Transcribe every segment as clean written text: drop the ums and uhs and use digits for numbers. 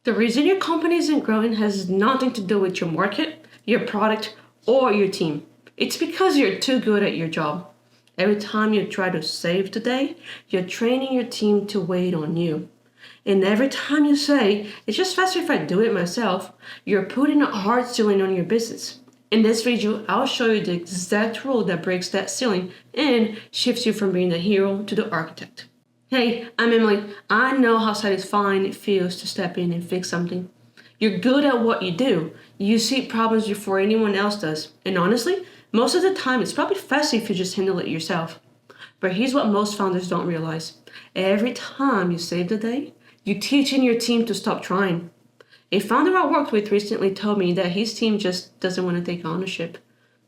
The reason your company isn't growing has nothing to do with your market, your product, or your team. It's because you're too good at your job. Every time you try to save the day, you're training your team to wait on you. And every time you say, it's just faster if I do it myself, you're putting a hard ceiling on your business. In this video, I'll show you the exact rule that breaks that ceiling and shifts you from being the hero to the architect. Hey, I'm Emily. I know how satisfying it feels to step in and fix something. You're good at what you do. You see problems before anyone else does. And honestly, most of the time it's probably faster if you just handle it yourself. But here's what most founders don't realize. Every time you save the day, you're teaching your team to stop trying. A founder I worked with recently told me that his team just doesn't want to take ownership.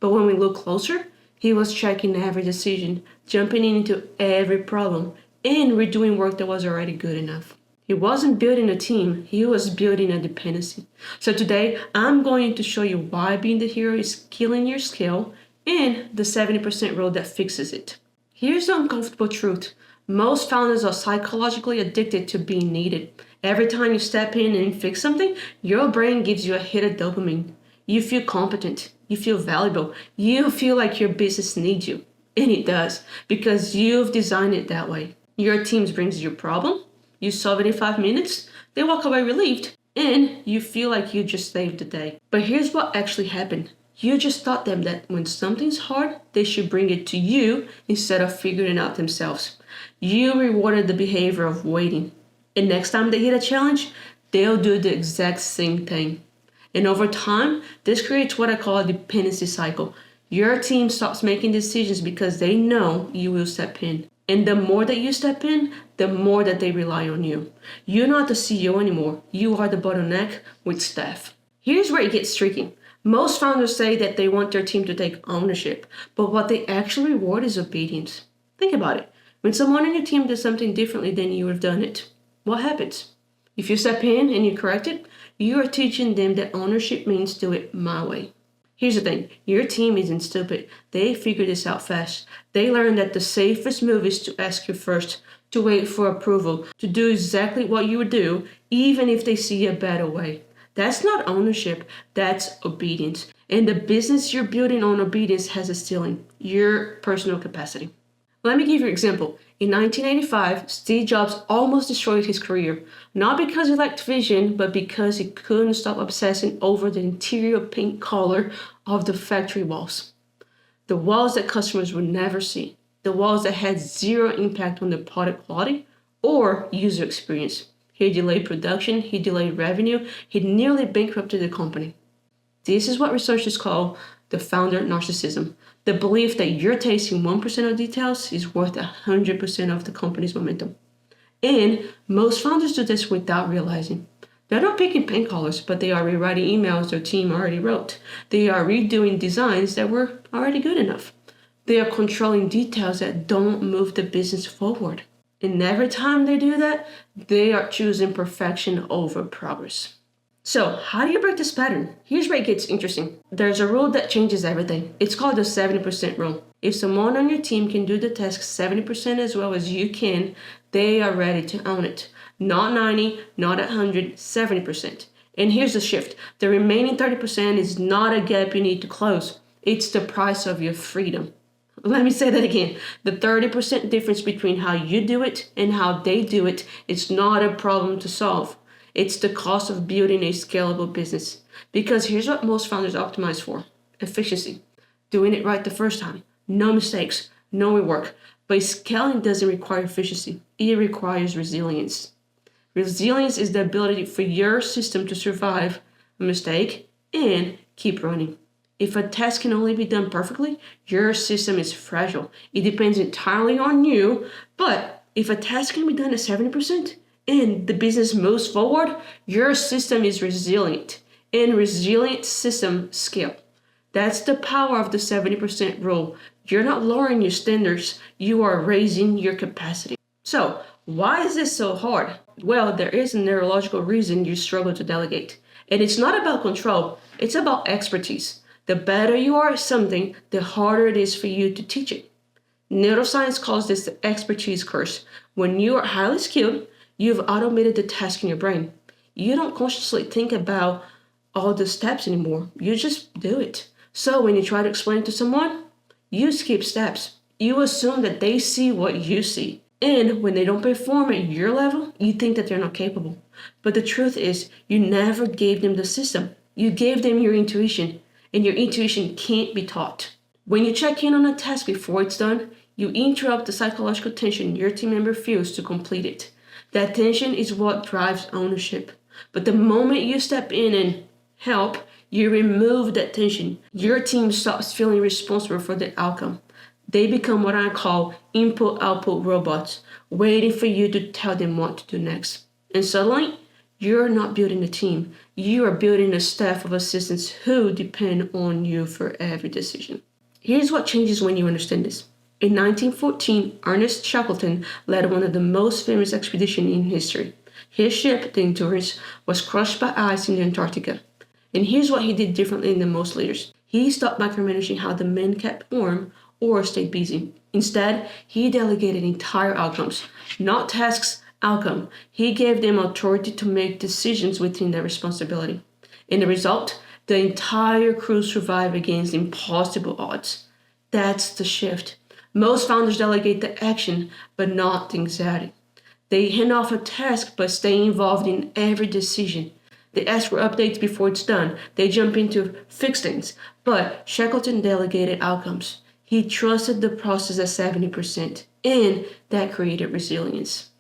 But when we look closer, he was checking every decision, jumping into every problem, and redoing work that was already good enough. He wasn't building a team, he was building a dependency. So today, I'm going to show you why being the hero is killing your skill and the 70% rule that fixes it. Here's the uncomfortable truth. Most founders are psychologically addicted to being needed. Every time you step in and fix something, your brain gives you a hit of dopamine. You feel competent, you feel valuable, you feel like your business needs you. And it does, because you've designed it that way. Your team brings you a problem, you solve it in 5 minutes, they walk away relieved, and you feel like you just saved the day. But here's what actually happened. You just taught them that when something's hard, they should bring it to you instead of figuring it out themselves. You rewarded the behavior of waiting. And next time they hit a challenge, they'll do the exact same thing. And over time, this creates what I call a dependency cycle. Your team stops making decisions because they know you will step in. And the more that you step in, the more that they rely on you. You're not the CEO anymore. You are the bottleneck with staff. Here's where it gets tricky. Most founders say that they want their team to take ownership, but what they actually reward is obedience. Think about it. When someone on your team does something differently than you would have done it, what happens? If you step in and you correct it, you are teaching them that ownership means do it my way. Here's the thing, your team isn't stupid. They figure this out fast. They learn that the safest move is to ask you first, to wait for approval, to do exactly what you would do, even if they see a better way. That's not ownership, that's obedience. And the business you're building on obedience has a ceiling, your personal capacity. Let me give you an example. In 1985, Steve Jobs almost destroyed his career, not because he lacked vision, but because he couldn't stop obsessing over the interior paint color of the factory walls. The walls that customers would never see, the walls that had zero impact on the product quality or user experience. He delayed production, he delayed revenue, he nearly bankrupted the company. This is what researchers call the founder narcissism. The belief that you're tasting 1% of details is worth 100% of the company's momentum. And most founders do this without realizing. They're not picking paint colors, but they are rewriting emails their team already wrote. They are redoing designs that were already good enough. They are controlling details that don't move the business forward. And every time they do that, they are choosing perfection over progress. So, how do you break this pattern? Here's where it gets interesting. There's a rule that changes everything. It's called the 70% rule. If someone on your team can do the task 70% as well as you can, they are ready to own it. Not 90, not 100, 70%. And here's the shift. The remaining 30% is not a gap you need to close. It's the price of your freedom. Let me say that again. The 30% difference between how you do it and how they do it is not a problem to solve. It's the cost of building a scalable business. Because here's what most founders optimize for: efficiency. Doing it right the first time. No mistakes, no rework. But scaling doesn't require efficiency. It requires resilience. Resilience is the ability for your system to survive a mistake and keep running. If a task can only be done perfectly, your system is fragile. It depends entirely on you. But if a task can be done at 70%, and the business moves forward, your system is resilient. And resilient system scale. That's the power of the 70% rule. You're not lowering your standards, you are raising your capacity. So, why is this so hard? Well, there is a neurological reason you struggle to delegate. And it's not about control, it's about expertise. The better you are at something, the harder it is for you to teach it. Neuroscience calls this the expertise curse. When you are highly skilled, you've automated the task in your brain. You don't consciously think about all the steps anymore. You just do it. So when you try to explain to someone, you skip steps. You assume that they see what you see. And when they don't perform at your level, you think that they're not capable. But the truth is, you never gave them the system. You gave them your intuition, and your intuition can't be taught. When you check in on a task before it's done, you interrupt the psychological tension your team member feels to complete it. That tension is what drives ownership. But the moment you step in and help, you remove that tension. Your team stops feeling responsible for the outcome. They become what I call input-output robots, waiting for you to tell them what to do next. And suddenly, you're not building a team. You are building a staff of assistants who depend on you for every decision. Here's what changes when you understand this. In 1914, Ernest Shackleton led one of the most famous expeditions in history. His ship, the Endurance, was crushed by ice in Antarctica. And here's what he did differently than most leaders. He stopped micromanaging how the men kept warm or stayed busy. Instead, he delegated entire outcomes, not tasks, outcome. He gave them authority to make decisions within their responsibility. In the result, the entire crew survived against impossible odds. That's the shift. Most founders delegate the action, but not the anxiety. They hand off a task, but stay involved in every decision. They ask for updates before it's done. They jump in to fix things. But Shackleton delegated outcomes. He trusted the process at 70%, and that created resilience.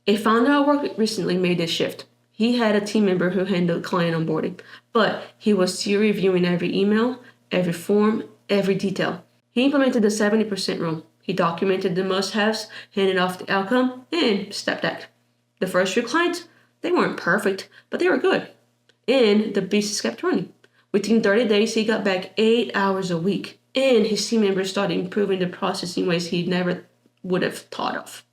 A founder I worked with recently made this shift. He had a team member who handled client onboarding, but he was still reviewing every email, every form, every detail. He implemented the 70% rule. He documented the must-haves, handed off the outcome, and stepped back. The first few clients, they weren't perfect, but they were good. And the business kept running. Within 30 days, he got back 8 hours a week. And his team members started improving the process in ways he never would have thought of.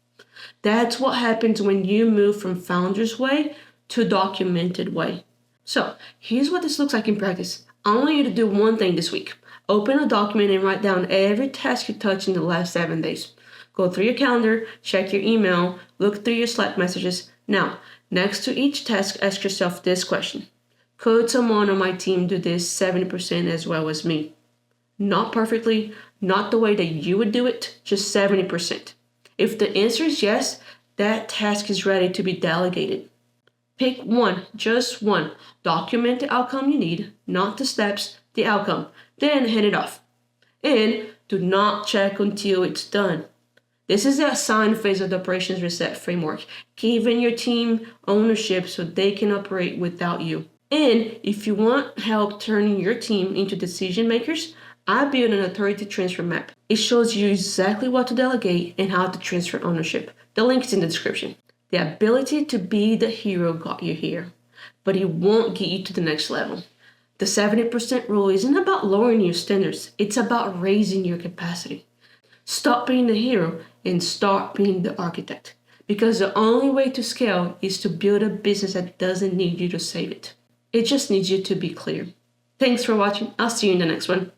That's what happens when you move from founder's way to documented way. So here's what this looks like in practice. I want you to do one thing this week. Open a document and write down every task you touched in the last 7 days. Go through your calendar, check your email, look through your Slack messages. Now, next to each task, ask yourself this question. Could someone on my team do this 70% as well as me? Not perfectly, not the way that you would do it, just 70%. If the answer is yes, that task is ready to be delegated. Pick one, just one. Document the outcome you need, not the steps, the outcome. Then hand it off. And do not check until it's done. This is the assign phase of the operations reset framework, giving your team ownership so they can operate without you. And if you want help turning your team into decision makers, I built an authority transfer map. It shows you exactly what to delegate and how to transfer ownership. The link is in the description. The ability to be the hero got you here, but it won't get you to the next level. The 70% rule isn't about lowering your standards. It's about raising your capacity. Stop being the hero and start being the architect. Because the only way to scale is to build a business that doesn't need you to save it. It just needs you to be clear. Thanks for watching. I'll see you in the next one.